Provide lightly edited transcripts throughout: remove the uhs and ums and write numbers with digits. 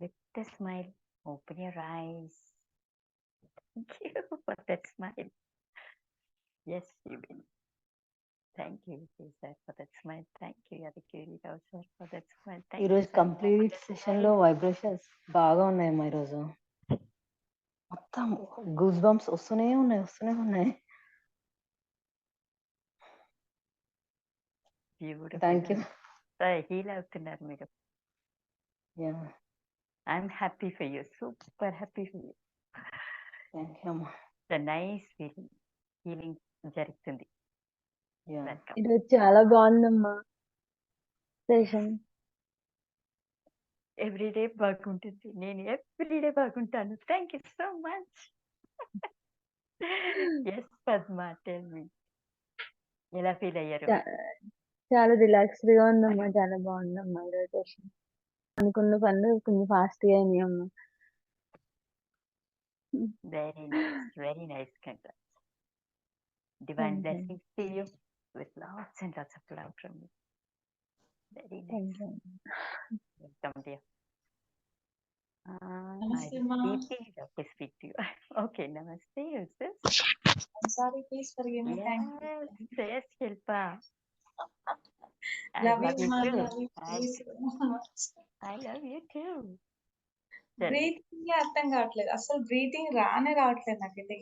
with a smile. Open your eyes. Thank you for that smile. Yes, Shivin. Thank you, sir, for that smile. Thank you, Yadikiri Rao sir, for that smile. Thank you, ఈరోజు Sandhya, for complete that session లో smile. Vibrations బాగా ఉన్నాయమ్మా ఈరోజు మొత్తం goose bumps వస్తూనే ఉన్నాయి Beautiful. Thank you heal అవుతున్నారు మీరు. Yeah I'm happy for you. Super happy for you. Thank you అమ్మా నైస్ ఫీలింగ్. హీలింగ్ జరుగుతుంది. Yeah Welcome. ఈరోజు చాలా బాగుందమ్మా సెషన్. ఎవ్రీడే బాగుంటుంది. నేను ఎవ్రీడే బాగుంటాను. Thank you so much. Yes Padma, tell me ఎలా ఫీల్ అయ్యారు? చాలా రిలాక్స్డ్ గా ఉందమ్మా. చాలా బాగుందమ్మా ఈరోజు సెషన్. అనుకున్న పనులు కొంచెం ఫాస్ట్ గా అయినాయి అమ్మా. Very nice, very nice. Congrats. Divine Thank you. blessings to you with lots and lots of love from you. Very nice. Thank you. Welcome, dear. Namaste, I ma'am. deeply love to speak to you. Okay, namaste, who's this? I'm sorry, please forgive me. Thank you. Yes, Shilpa. I Love love you, you ma'am. too. Love you so much. I love you too. Tell me. Breathing అర్థం కావట్లేదు. అసలు breathing రానే రావట్లేదు నాకైతే.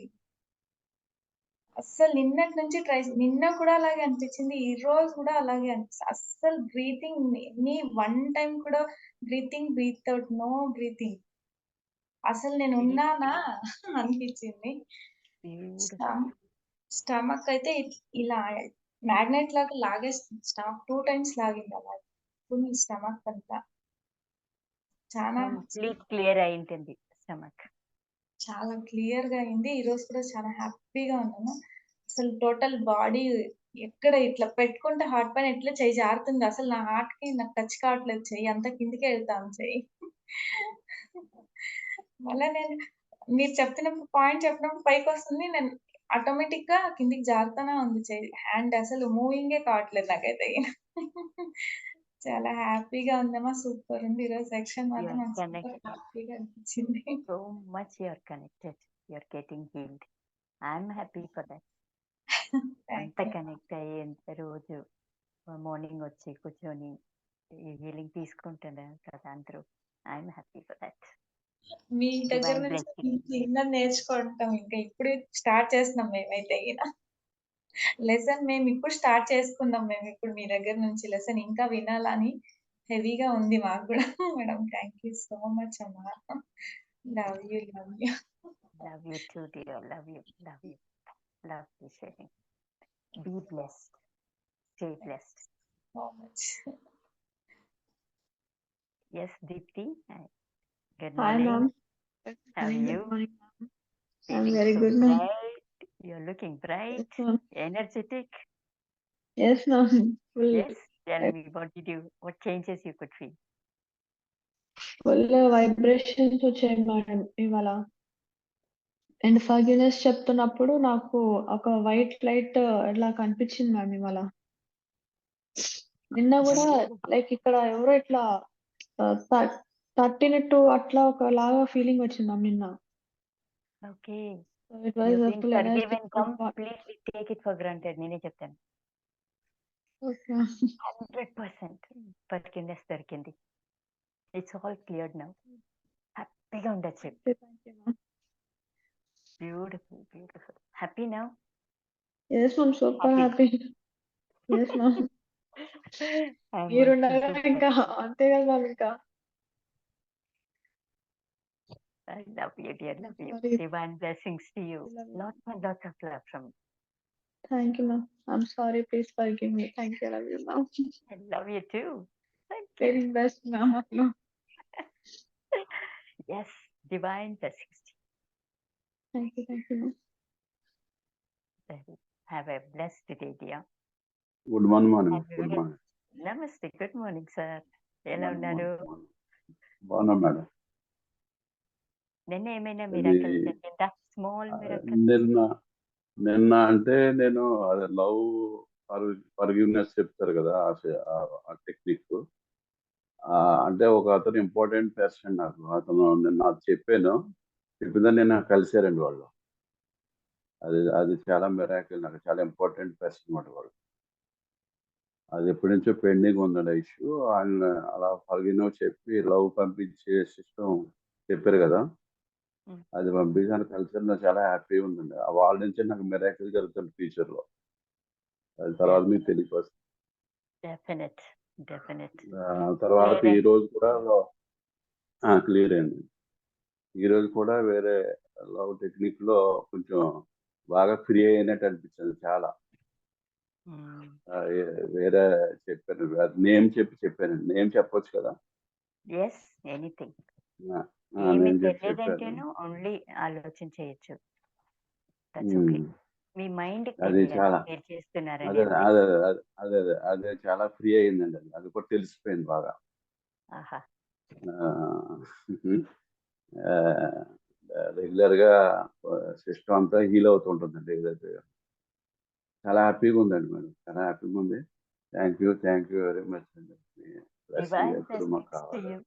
అస్సలు నిన్నటి నుంచి నిన్న కూడా అలాగే అనిపించింది, ఈ రోజు కూడా అలాగే అనిపిస్తుంది. అస్సలు బ్రీతింగ్ నీ వన్ టైం కూడా breathing breath out, no breathing. అసలు నేను ఉన్నానా అనిపించింది. Beautiful. స్టమక్ అయితే ఇలా మ్యాగ్నెట్ లాగా లాగేస్తుంది. స్టమక్ 2 టైమ్స్ లాగింది అలా. ఇప్పుడు మీ స్టమక్ అంతా చాలా Complete clear అయింటుంది స్టమక్. చాలా క్లియర్ గా అయింది. ఈ రోజు కూడా చాలా హ్యాపీగా ఉన్నాను. అసలు టోటల్ బాడీ ఎక్కడ ఇట్లా పెట్టుకుంటే హార్ట్ పైన ఎట్లా చెయ్యి జారుతుంది. అసలు నా హార్ట్ కి నాకు టచ్ కావట్లేదు. చెయ్యి అంతా కిందికే వెళ్తాను చెయ్యి. మళ్ళీ నేను మీరు చెప్పినప్పుడు పాయింట్ చెప్పినప్పుడు పైకి వస్తుంది. నేను ఆటోమేటిక్ గా కిందికి జారుతూనే ఉంది చెయ్యి. హ్యాండ్ అసలు మూవింగే కావట్లేదు నాకైతే. చాలా హ్యాపీగా ఉందమ్మా. సూపర్ ఉంది ఈరోజు సెక్షన్ మాత్రం. You're నాకు సూపర్ connected. హ్యాపీగా అనిపించింది. So much you're connected. You're getting healed. I'm happy for that. Thank అంత యూ. కనెక్ట్ అయ్యి ఎంత రోజు మార్నింగ్ వచ్చి కూర్చొని హీలింగ్ తీసుకుంటున్నారు కదా అందరూ. I'm happy for that. మీ దగ్గర Divine నుంచి blessing. చిన్న నేర్చుకుంటాం. ఇంకా ఇప్పుడు స్టార్ట్ చేస్తున్నాం మేమైతే గిన. లెసన్ మేము ఇప్పుడు స్టార్ట్ చేసుకున్నాం. మేము ఇప్పుడు మీ దగ్గర నుంచి లెసన్ ఇంకా వినాలని హెవీగా ఉంది మాకు కూడా. Madam thank you so much అమ్మా. Love you, love you. Love you too, dear. Love you. Love you. Love you sharing. Be blessed. Stay blessed. So much. Yes, Deepti. Hi. Good Hi morning. ma'am. How are you? Good morning ma'am. I'm Feeling very so good ma'am. bright. You're looking bright, Yes ma'am. energetic. Yes ma'am. Yes. Tell me, what changes you could feel? Full vibrations వచ్చాయి madam ఇవాళ. And forgiveness చెప్తున్నప్పుడు నాకు ఒక white light ఇట్లా కనిపించింది ma'am ఇవాళ. నిన్న కూడా లైక్ ఇక్కడ ఎవరో ఇట్లా తట్టినట్టు అట్లా ఒక లాగా ఫీలింగ్ వచ్చింది మ్యామ్ నిన్న. Okay. It was You've been full forgiven. Energy. Completely take it for granted. నేనే చెప్తాను. ఓకే 100% forgiveness దొరికింది. It's all cleared now. హ్యాపీగా ఉండొచ్చు. Beautiful, beautiful. Happy now? Yes ma'am super Happy. Happy. Yes ma'am. I'm మీరు also ఉండగా super. ఇంకా అంతే కదా మ్యామ్. ఇంకా I love you, dear. Love you. Sorry. Divine blessings to you. Love you. Lots and lots of love from you. Thank you ma'am. I'm sorry, please forgive me. Thank you, love you ma'am. I love you too. Thank very you. Best ma'am. Yes, divine blessings to thank you ma'am. you. Have a blessed day, dear. Good morning madam. And good morning. Namaste. Good morning, sir. ఎలా ఉన్నారు? బాగున్నా madam. నిన్న ఏమైనా ఇది miracle జరిగిందా? Small miracle. నిన్న అంటే నేను అదే లవ్ ఫర్గివ్నెస్ చెప్తారు కదా ఆ టెక్నిక్. అంటే ఒక అతను ఇంపార్టెంట్ పర్సన్ నాకు. అతను నాకు చెప్పిందని నేను కలిసారండి వాళ్ళు. అది చాలా మిరాకిల్, నాకు చాలా ఇంపార్టెంట్ పర్సన్ అన్నమాట వాళ్ళు. అది ఎప్పటి నుంచో పెండింగ్ ఉందండి ఇష్యూ. ఆయన అలా ఫర్గివ్ చెప్పి లవ్ పంపించే సిస్టమ్ చెప్పారు కదా, Mm. అది పంపించాను కలిసి నాకు చాలా హ్యాపీగా ఉందండి. వాళ్ళ నుంచే నాకు మిరాకిల్ జరుగుతుంది ఫ్యూచర్లో. అది తర్వాత మీకు తెలియకొస్తుంది. డెఫినెట్ డెఫినెట్ తర్వాత Clear ఈ రోజు కూడా క్లియర్ అయింది. ఈ రోజు కూడా వేరే లవ్ టెక్నిక్ లో కొంచెం బాగా ఫ్రీ అయినట్టు అనిపించింది చాలా. వేరే చెప్పాను, నేమ్ చెప్పాను. నేమ్ చెప్పొచ్చు కదా? ఎస్ ఎనీథింగ్ ఆ, ఏమి నేను చెప్పాను. తెలియదంటేను ఓన్లీ ఆలోచన చేయొచ్చు. That's okay. మీ మైండ్ అది చాలా మీరు చేస్తున్నారని అదే అంతే. అదే అదే అదే అదే అదే చాలా ఫ్రీ అయిందండి. అది కూడా తెలిసిపోయింది బాగా. ఆహా రెగ్యులర్ గా సిస్టమ్ అంతా హీల్ అవుతుంటుందండి. చాలా హ్యాపీగా ఉందండి మేడం, చాలా హ్యాపీగా ఉంది. థ్యాంక్ యూ వెరీ మచ్ అండి. Divine ఎప్పుడు మాకు blessings to కావాలి. you.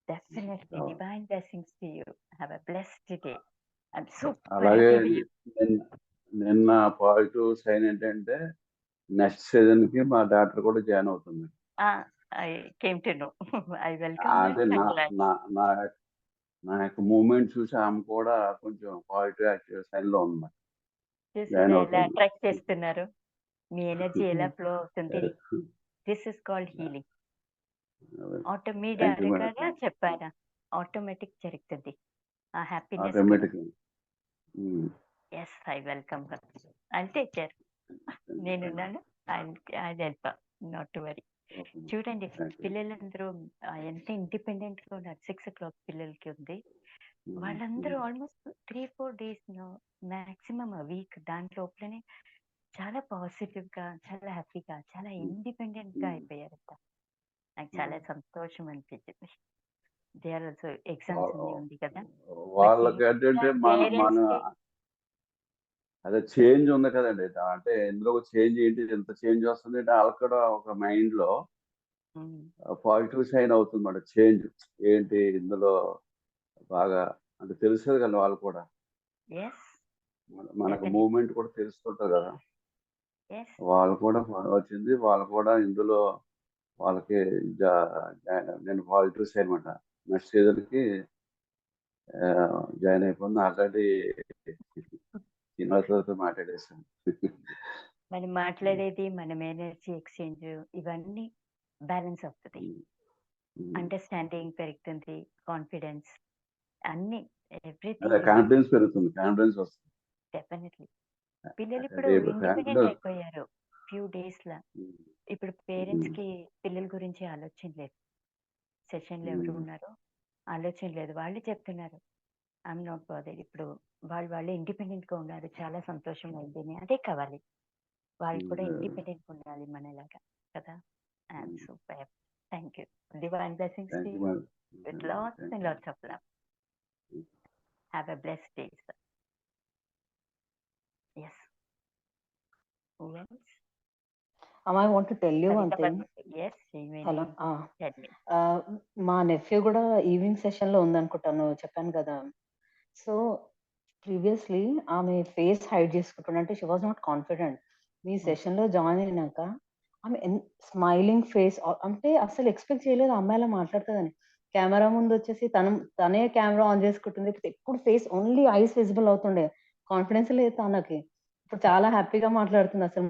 Definitely Oh. divine blessings to you. Have a blessed day. I'm super అలాగే happy with you. నిన్న పాజిటివ్ సైన్ ఏంటంటే నెక్స్ట్ సీజన్ కి మా డాక్టర్ కూడా జాయిన్ అవుతుంది. I came to know. I welcome అంటే her. నా I'm glad. నా నా నా యొక్క మూమెంట్ చూసి ఆమె కూడా కొంచెం పాజిటివ్ సైన్ లో ఉంది. చూసారా జాయిన్ ఎలా అవుతుంది. అట్రాక్ట్ చేస్తున్నారు? మీ ఎనర్జీ ఎలా ఫ్లో అవుతుంది? This is called healing. మీరు Thank you, madam. అడగగా చెప్పారా? ఆటోమేటిక్ జరుగుతుంది ఆ happiness. Automatic. Yes I welcome her. I'll take care. నేనున్నాను. I help not to worry. చూడండి పిల్లలందరూ ఎంత ఇండిపెండెంట్ గా ఉన్నారు. 6 o'clock పిల్లలకి ఉంది. వాళ్ళందరూ ఆల్మోస్ట్ 3-4 days మాక్సిమం వీక్ దాంట్లోనే చాలా పాజిటివ్ గా, చాలా హ్యాపీగా, చాలా ఇండిపెండెంట్ గా అయిపోయారంట. నాకు చాలా సంతోషం అనిపించింది. దే ఆర్ ఆల్సో ఎగ్జామ్స్ ఉంది కదా, వాళ్ళకి ఏంటంటే మన అదే చేంజ్ ఉంది కదండి. అంటే ఇందులో చేంజ్ ఏంటి, ఎంత చేంజ్ వస్తుంది అంటే వాళ్ళకి కూడా ఒక మైండ్ లో పాజిటివ్ సైన్ అవుతుంది మాట. చేంజ్ ఏంటి ఇందులో బాగా అంటే తెలుస్తుంది కదా వాళ్ళు కూడా. మనకు మూమెంట్ కూడా తెలుస్తుంటారు కదా, వాళ్ళు కూడా వచ్చింది. వాళ్ళు కూడా ఇందులో వాళ్ళకి నేను పాజిటివ్ సైన్ అనమాట. నెక్స్ట్ సీజన్ కి జాయిన్ అయిపోయింది. ఆల్రెడీ శ్రీనివాసరావుతో మాట్లాడేసాను. మనం మాట్లాడేది, మనం ఎనర్జీ ఎక్స్చేంజ్ ఇవన్నీ బ్యాలెన్స్ అవుతుంది. అండర్స్టాండింగ్ పెరుగుతుంది, కాన్ఫిడెన్స్ అన్ని ఎవ్రీథింగ్ కాన్ఫిడెన్స్ పెరుగుతుంది, కాన్ఫిడెన్స్ వస్తుంది. డెఫినెట్లీ. పిల్లలు ఇప్పుడు ఇండిపెండెంట్ అయిపోయారు ఫ్యూ డేస్ లా. ఇప్పుడు పేరెంట్స్ కి పిల్లల గురించి ఆలోచన లేదు. సెషన్ లో ఎవరు ఉన్నారో ఆలోచన లేదు. వాళ్ళు చెప్తున్నారు ఐఎమ్ నాట్ బాదర్డ్. ఇప్పుడు వాళ్ళు ఇండిపెండెంట్ గా ఉన్నారు. చాలా సంతోషం అయింది. అదే కావాలి. వాళ్ళు కూడా ఇండిపెండెంట్ ఉండాలి మనలాగా కదా. I'm super. Thank you. Divine blessings to you with lots and lots of love. Have a blessed day, sir. Yes. Who else? I want to tell you one thing. Yes, hello. tell me. మా nephew కూడా evening session లో ఉందనుకుంటాను, చెప్పాను కదా. So previously ఆమె face hide చేసుకుంటున్నా, అంటే she was not confident. Me session లో join అయినాక ఆమె స్మైలింగ్ ఫేస్, అంటే అసలు ఎక్స్పెక్ట్ చేయలేదు అమ్మాయి అలా మాట్లాడుతుందని. కెమెరా ముందు వచ్చేసి తనే కెమెరా ఆన్ చేసుకుంటుంది. ఎప్పుడు ఫేస్ ఓన్లీ ఐస్ విజిబుల్ అవుతుండే, కాన్ఫిడెన్స్ లేదు తనకి. ఇప్పుడు చాలా హ్యాపీగా మాట్లాడుతుంది. అసలు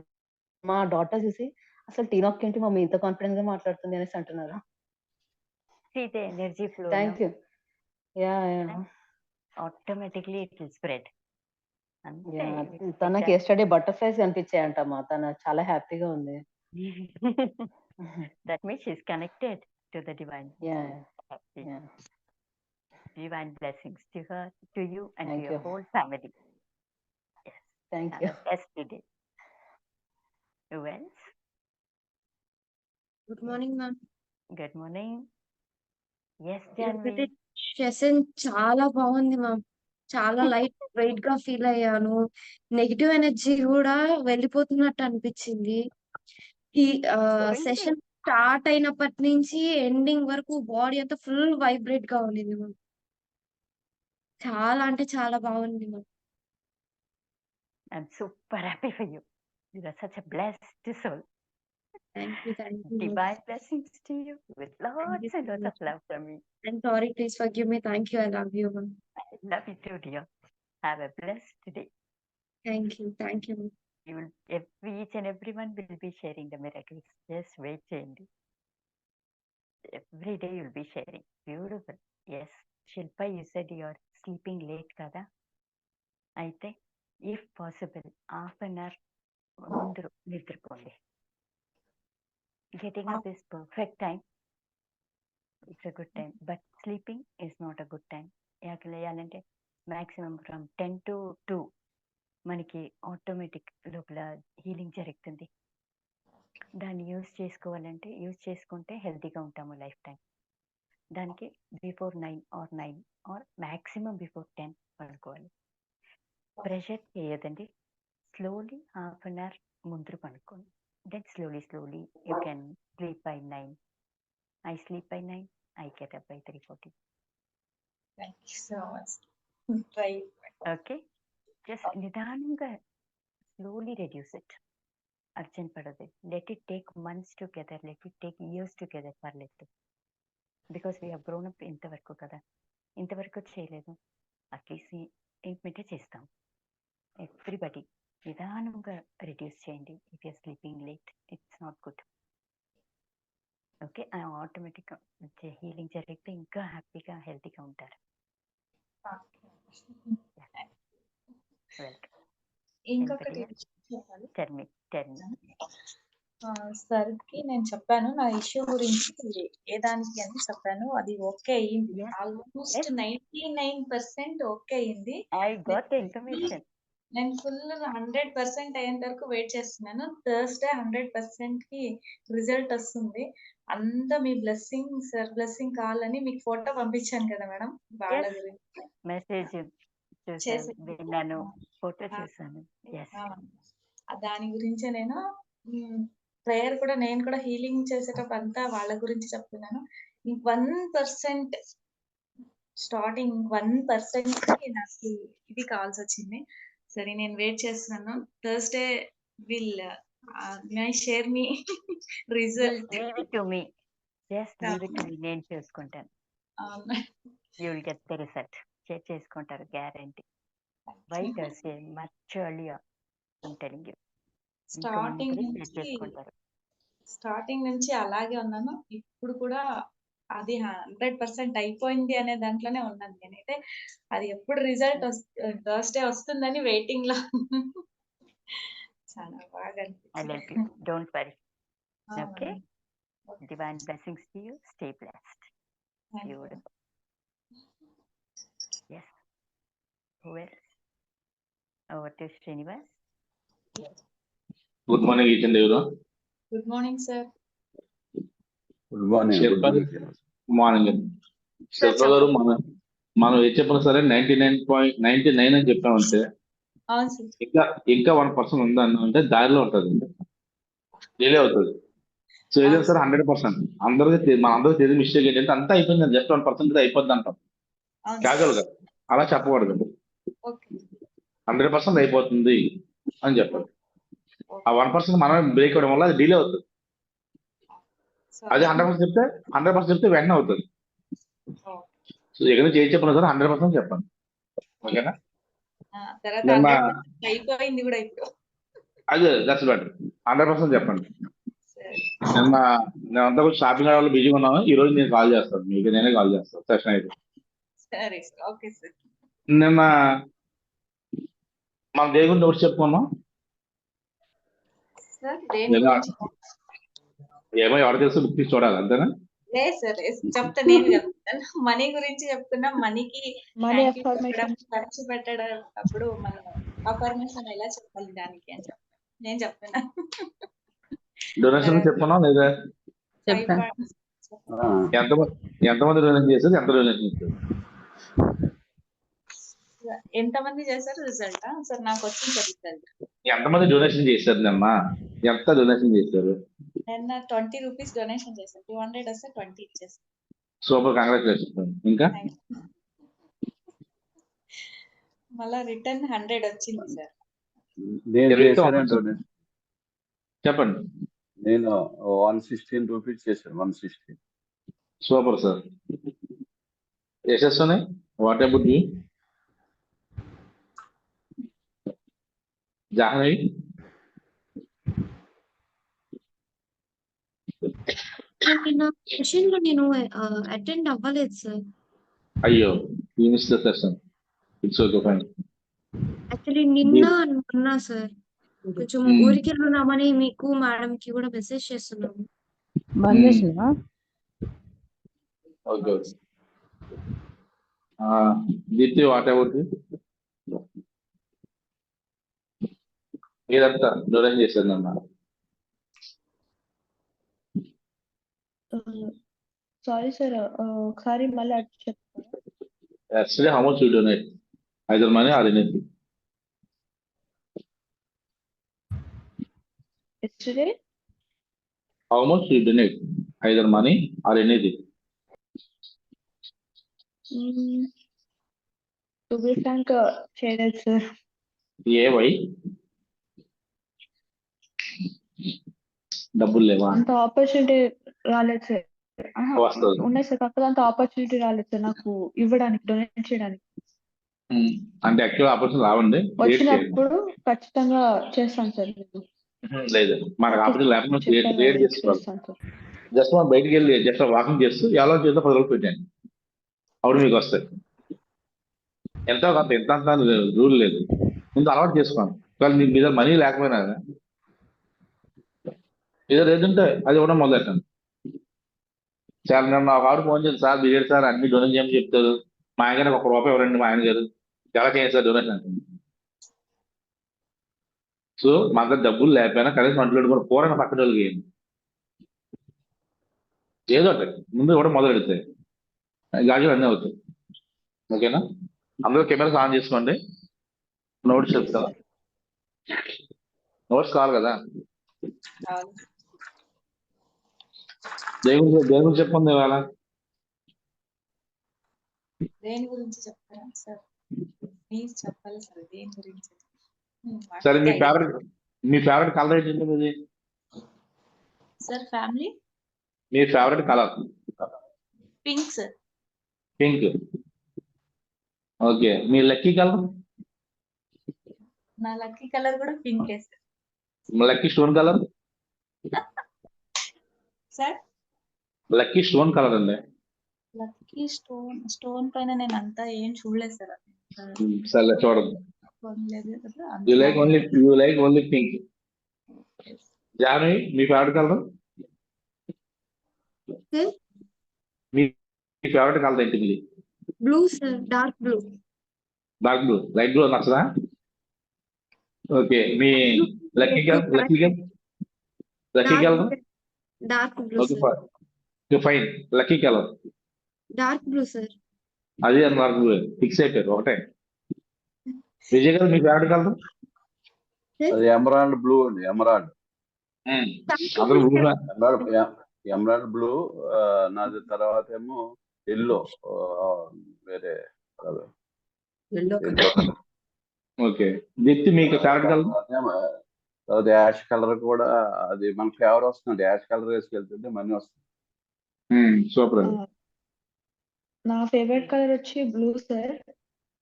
మా డాటర్ చూసి అసలు టీనాక్ ఏంటి మమ్మీ ఇంత కాన్ఫిడెంట్ గా మాట్లాడుతుంది అనేసి అంటున్నారు. See the energy flow. Thank you. Yeah automatically it will spread. అంతే. తనకి ఎస్టర్డే బటర్ఫ్లైస్ కనిపించాయంటమ్మా. తన చాలా హ్యాపీగా ఉంది. That means she's connected to the divine. Yeah. Divine blessings to her, to you, and Thank to your you. whole family. Yes. Thank Have you. a blessed day. Who else? Good morning ma'am. Good morning. Yes, Janvi. Session చాలా బాగుంది ma'am. చాలా light weight గా feel అయ్యాను. Negative energy కూడా వెళ్ళిపోతున్నట్టు అనిపించింది. ఈ session start అయినప్పటి నుంచి ఎండింగ్ వరకు బాడీ అంతా ఫుల్ వైబ్రేట్ గా ఉండింది మ్యామ్. చాలా అంటే చాలా బాగుంది ma'am. I'm super happy for you. You are such a blessed soul. Thank you ma'am. Divine blessings to you with lots you and so lots of much. love from me. I'm sorry, please forgive me. Thank you. I love you, ma'am. I love you too, dear. Have a blessed day. Thank you. Thank you, ma'am. You will, each and everyone will be sharing the miracles. Just wait, Chandy. Every day you'll be sharing. Beautiful. Yes. Shilpa, you said you're sleeping late, kada? అయితే if possible, half an hour ముందు నిద్రపోండి. Getting up is perfect time. It's a good time. But sleeping is not a good time. లేయాలంటే maximum from 10 to 2 మనకి automatic లోపల healing జరుగుతుంది. దాన్ని use చేసుకుంటే హెల్తీగా ఉంటాము life time. దానికి బిఫోర్ 9 ఆర్ మ్యాక్సిమం బిఫోర్ 10 పడుకోవాలి. ప్రెషర్ చేయదండి. స్లోలీ హాఫ్ అన్ అవర్ ముందు పడుకోండి. Then slowly you can sleep by 9. I sleep by 9. I get up by 3:40. Thank you so much. Try. Okay? Just నిదానంగా slowly reduce it. Urgent పడదు. Let it take months together. Let it take years together. పర్లేదు. Because we have grown up ఇంతవరకు కదా. ఇంతవరకు చేయలేదు. At least implement చేస్తాం. Everybody నిదానంగా reduce చేయండి. If you're sleeping late it's not good. Okay, ఆటోమేటిక్గా హీలింగ్ జరిగితే ఇంకా హ్యాపీగా హెల్తీగా ఉంటారు. వెల్కమ్. ఇంకొకటి చెప్పాలి టెన్ సార్కి నేను చెప్పాను నా ఇష్యూ గురించి ఏ దానికి అని చెప్పాను. అది ఓకే అయ్యింది. Yes. ఆల్మోస్ట్ 99% ఓకే అయ్యింది. I got the information. నేను ఫుల్ 100% అయ్యేంత వరకు వెయిట్ చేస్తున్నాను. థర్స్డే 100% కి రిజల్ట్ వస్తుంది. అంతా మీ బ్లెస్సింగ్ సార్ బ్లెస్సింగ్ కావాలని మీకు ఫోటో పంపించాను కదా మేడం వాళ్ళ Yes. గురించి మెసేజ్ చూసాను, చేసి విన్నాను, ఫోటో చూసాను. ఎస్, దాని గురించే నేను ప్రేయర్ కూడా నేను కూడా హీలింగ్ చేసేటప్పుడు అంతా వాళ్ళ గురించి చెప్తున్నాను. 1% స్టార్టింగ్ 1% నాకు ఇది కావాల్సి వచ్చింది. సరే నేను వెయిట్ చేస్తున్నాను. Thursday will my share me result. Leave it to me. Just leave it to me. నేను చూసుకుంటాను. You will get the result. Share చేసుకుంటారు guarantee. Why Thursday much earlier I'm telling you. Starting నుంచి అలాగే ఉన్నాను. ఇప్పుడు కూడా అది 100% అయిపోయింది అనే దాంట్లోనే ఉన్నాను నేనైతే. అది ఎప్పుడు రిజల్ట్ థర్స్డే వస్తుందని వెయిటింగ్ లో చాలా బాగా అనిపించింది. Don't worry. Okay, divine blessings to you. Stay blessed. Beautiful. Yes. Who else? Over to Srinivas. Good morning, each and everyone. Good morning sir. Good morning. Morning Shilpa గారు, మనం ఏ చెప్పినా సరే 99.99 అని చెప్పామంటే అవును సార్. ఇంకా 1% ఉందన్న అంటే దారిలో ఉంటుంది, డిలే అవుతుంది. సో ఏదైనా సరే 100% అందరికీ తెలియదు. మిస్టేక్ ఏంటంటే అంతా అయిపోయింది, జస్ట్ 1% అయిపోద్ది అంటాం క్యాజువల్ గా. అలా చెప్పకూడదు. 100% అయిపోతుంది అని చెప్పాలి. ఆ 1% మనమే బ్రేక్ అవ్వడం వల్ల అది డిలే అవుతుంది. అదే 100% చెప్తే వెంటనే అవుతుంది. సో ఎక్కడ చేసి చెప్పినా సరే 100% చెప్పండి. ఓకేనా? అయిపోయింది కూడా ఇప్పుడు. అదే దట్స్ బెటర్. 100% చెప్పండి. నేనంతా కూడా షాపింగ్ వాళ్ళు బిజీగా ఉన్నాను. ఈ రోజు నేను కాల్ చేస్తాను, మీకు నేనే కాల్ చేస్తాను సెషన్ అయితే. నిన్న మన దేవుని నోట్స్ చెప్పుకున్నాం. ఏమో ఎవరు తెలుసు, బుక్ తీసి చూడాలి అంతేనా? లేదు సార్, చెప్తా. నేను చెప్తాను. మనీ గురించి చెప్తున్నా. మనీకి ఖర్చు పెట్టడం అప్పుడు మనం అఫర్మేషన్ ఎలా చెప్పాలి దానికి అని చెప్తాను. నేను చెప్తున్నా. డొనేషన్ చెప్పుకున్నాం లేదా? ఎంతమంది డొనేషన్ చేశారు? ఎంత డొనేషన్ చేశారు? ఎంతమంది చేశారు రిజల్ట్ సార్? నాకు వచ్చింది రిజల్ట్. ఎంతమంది డొనేషన్ చేశారు నిన్న? ఎంత డొనేషన్ చేశారు? నిన్న 20 రూపీస్ డొనేషన్ చేశాను. 200 వస్తే 20 ఇచ్చేసాను. Super, congratulation. ఇంకా మళ్ళా రిటర్న్ 100 వచ్చింది సార్. నేను ఎవరైతే చేశానండి offers- చెప్పండి. నేను 116 రూపీస్ చేశాను. 116. Super sir. యశస్సుని వాట్ అబౌట్ యూ? జాహ్నవి? నిన్న సెషన్ లో నేను అటెండ్ అవ్వలేదు సార్. అయ్యో, you miss the session. It's okay, fine. Actually నిన్న అనుకున్నా సార్, కొంచెం ఊరికి వెళ్తున్నామని మీకు మేడం కి కూడా మెసేజ్ చేస్తున్నాము. బంద్ చేసినా okay. Deepti what about you? మీరంతా డొనేషన్ చేశారు అన్న. సారీ సార్, ఒకసారి మళ్ళీ అటు చెప్తారా? Yesterday, how much you donate? Either money or anything. Yesterday? How much you donate? Either money or anything. To be frank, చేయలేదు సార్. Why? డబ్బులు లేవా? అంత ఆపర్చునిటీ రాలేదు సార్. వస్తుంది. ఉన్నాయి సార్, కాకపోతే అంత ఆపర్చునిటీ రాలేదు సార్ నాకు ఇవ్వడానికి, డొనేట్ చేయడానికి. అంటే యాక్చువల్ ఆపర్చునిటీ రావండి. వచ్చినప్పుడు ఖచ్చితంగా చేస్తాను సార్. లేదు, మనకు ఆపర్చునిటీ లేకుండా క్రియేట్ చేసుకోవాలి. చేస్తాను సార్. జస్ట్ మనం బయటికి వెళ్ళి జస్ట్ వాకింగ్ చేస్తూ ఎలా చేస్తే 10 రూపాయలు పెట్టండి, అప్పుడు మీకు వస్తాయి. ఎంతో కొంత ఎంత అంత రూల్ లేదు, ఇంత అలవాటు చేసుకోండి. ఒకవేళ మీ మీద మనీ లేకపోయినా ఏదో లేదంటే అది ఇవ్వడం మొదలెట్టండి. చాలా నేను నాకు ఆవిడ ఫోన్ చేసి, సార్ బిజెడ్ సార్ అన్ని డొనేషన్ చేయమని చెప్తారు, మా ఆయన గారికి 1 రూపాయి ఎవరండి, మా ఆయన గారు ఎలా చేయండి సార్ డొనేషన్ అంటుంది. సో మా దగ్గర డబ్బులు లేకపోయినా కనీసం అంట్లో కూడా కూరని పక్కన వాళ్ళకి వేయండి. ఏదో ఒకటి ముందు కూడా మొదలు పెడతాయి, గాజులు అన్నీ అవుతాయి. ఓకేనా? అందరూ కెమెరాస్ ఆన్ చేసుకోండి. నోట్స్ చెప్తా, నోట్స్ కావాలి కదా. దేవుడు చెప్పండి ఇవాళ. దేని గురించి చెప్తారా సార్? మీరు చెప్పాలి సార్ దేని గురించి. సరే, మీ ఫేవరెట్ కలర్ ఏంటంటే మీది? సార్ ఫ్యామిలీ మీ favourite colour? Pink sir. Pink. Okay, మీ లక్కీ కలర్? నా లక్కీ కలర్ కూడా పింకే sir. Lucky stone colour? Sir lucky stone colour అండి. లక్కీ స్టోన్ పైన నేను అంతా ఏం చూడలేదు సార్. సరే చూడండి. You like only pink. Janvi, మీ ఫేవరెట్ కలర్? మీ ఫేవరెట్ కలర్ ఏంటి మీది? Blue sir, dark blue. Dark blue. Light blue నచ్చదా? ఓకే, మీ lucky colour? Dark blue okay, sir. Fine. Lucky colour dark blue sir. అది డార్క్ బ్లూ. ఫిక్స్ అయిపోయారు ఒకటే. విజయ్ గారు, మీ ఫేవరెట్ కలర్? అది ఎమరాల్డ్ బ్లూ అండి. ఎమరాల్డ్ ఎమరాల్డ్ బ్లూ నాది. తర్వాత ఏమో ఎల్లో, వేరే ఓకే. దీప్తి, మీకు ఫేవరెట్ కలర్? అది యాష్ కలర్ కూడా. అది మన ఫేవర్ వస్తుంది. యాష్ కలర్ వేసుకెళ్తుంటే మనీ వస్తుంది. సూపర్. నా ఫేవరెట్ కలర్ వచ్చి బ్లూ సార్.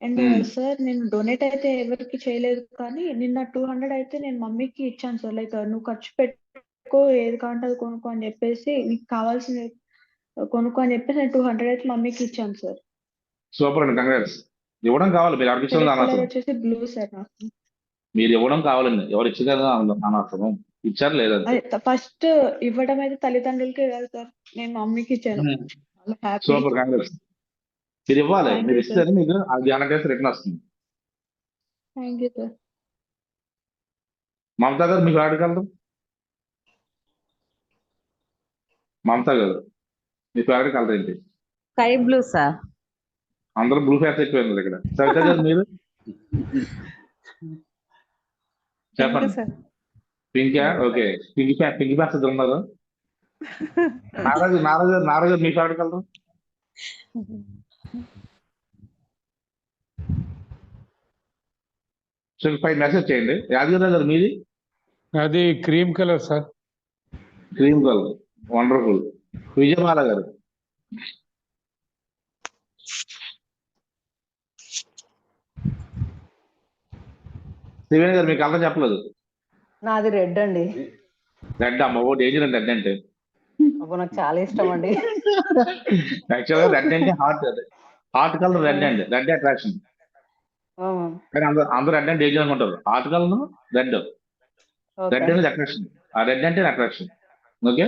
అండ్ సార్, నేను డొనేట్ అయితే ఎవరికి చేయలేదు, కానీ నిన్న 200 అయితే నేను మమ్మీకి ఇచ్చాను సార్. లైక్ నువ్వు ఖర్చు పెట్టుకో, ఏది కావాలంటే అది కొనుక్కో అని చెప్పేసి, నీకు కావాల్సింది కొనుక్కో అని చెప్పేసి నేను 200 అయితే మమ్మీకి ఇచ్చాను సార్. సూపర్ అండి, కంగ్రాట్స్. ఇవ్వడం కావాలి, మీరు ఎవరికి ఇచ్చారు కలర్ వచ్చేసి బ్లూ సార్. నాకు మీరు ఇవ్వడం కావాలండి, ఎవరు ఇచ్చారు అనవసరం. ఇచ్చారు లేదంటే. ఫస్ట్ ఇవ్వడం అయితే తల్లిదండ్రులకే కాదు సార్, నేను మమ్మీకి ఇచ్చాను. Super, congrats. మీరు ఇవ్వాలి, Thank మీరు you, ఇస్తే మీకు అది 100 డేస్ రిటర్న్ వస్తుంది. Thank you sir. మమతా గారు, మీకు ఫేవరెట్ కలర్? మమతా గారు, మీ ఫేవరెట్ కలర్ ఏంటి? Sky blue sir. అందరూ బ్లూ ఫ్యాన్స్ ఎక్కువ ఇక్కడ. సవిత గారు, మీరు చెప్పండి. పింకా ఓకే. పింక్ ఫ్యాన్స్ ఇద్దరు ఉన్నారు. నారాజు మీ ఫేవరెట్ కలర్? సో పై మెసేజ్ చేయండి. యాదగిరి గారు మీది? అది cream colour sir. Cream colour, wonderful. Vijayamala గారు? త్రివేణి గారు మీకు కలర్ చెప్పలేదు. నాది రెడ్ అండి. రెడ్ అమ్మ, ఓ డేంజర్ అండి రెడ్ అంటే. అబ్బో నాకు చాలా ఇష్టం అండి. యాక్చువల్గా రెడ్ అంటే హార్ట్ కలర్ రెడ్ అండి, రెడ్ అట్రాక్షన్. కానీ అందరూ రెడ్ అంటే డేంజర్ అనుకుంటారు. హార్ట్ కలర్ రెడ్, రెడ్ అనేది అట్రాక్షన్. ఆ రెడ్ అంటే అట్రాక్షన్. ఓకే.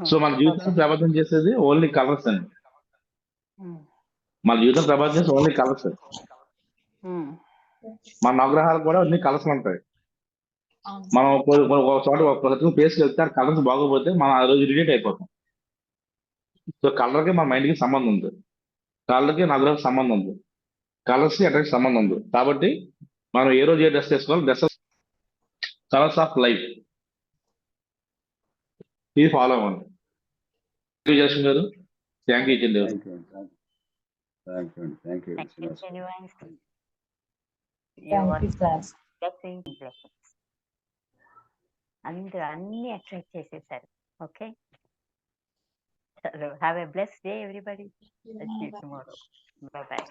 సో మన జీవితాన్ని ప్రభావితం చేసేది ఓన్లీ కలర్స్ అండి. మన జీవితం ప్రభావితం చేసేది ఓన్లీ కలర్స్. మన నవగ్రహాలు కూడా అన్ని కలర్స్ ఉంటాయి. మనం ఒక చోట ఒక ప్లేస్కి వెళ్తే ఆ కలర్స్ బాగోపోతే మనం ఆ రోజు ఇరిటేట్ అయిపోతాం. సో కలర్కి మన మైండ్కి సంబంధం ఉంది, కలర్కి నవగ్రహాలకు సంబంధం ఉంది, కలర్స్ అట్రాక్షన్ సంబంధం ఉంది. కాబట్టి మనం ఏ రోజు ఏ డ్రెస్ వేసుకోవాలి, డ్రెస్ కలర్స్ ఆఫ్ లైఫ్ ఇది ఫాలో అవ్వండి. విజయలక్ష్మి గారు థ్యాంక్ యూ ఇచ్చింది. Thank you. అందరూ అన్ని అట్రాక్ట్ చేసేసారు. Okay, have a blessed day everybody. Let's see you tomorrow. Bye bye.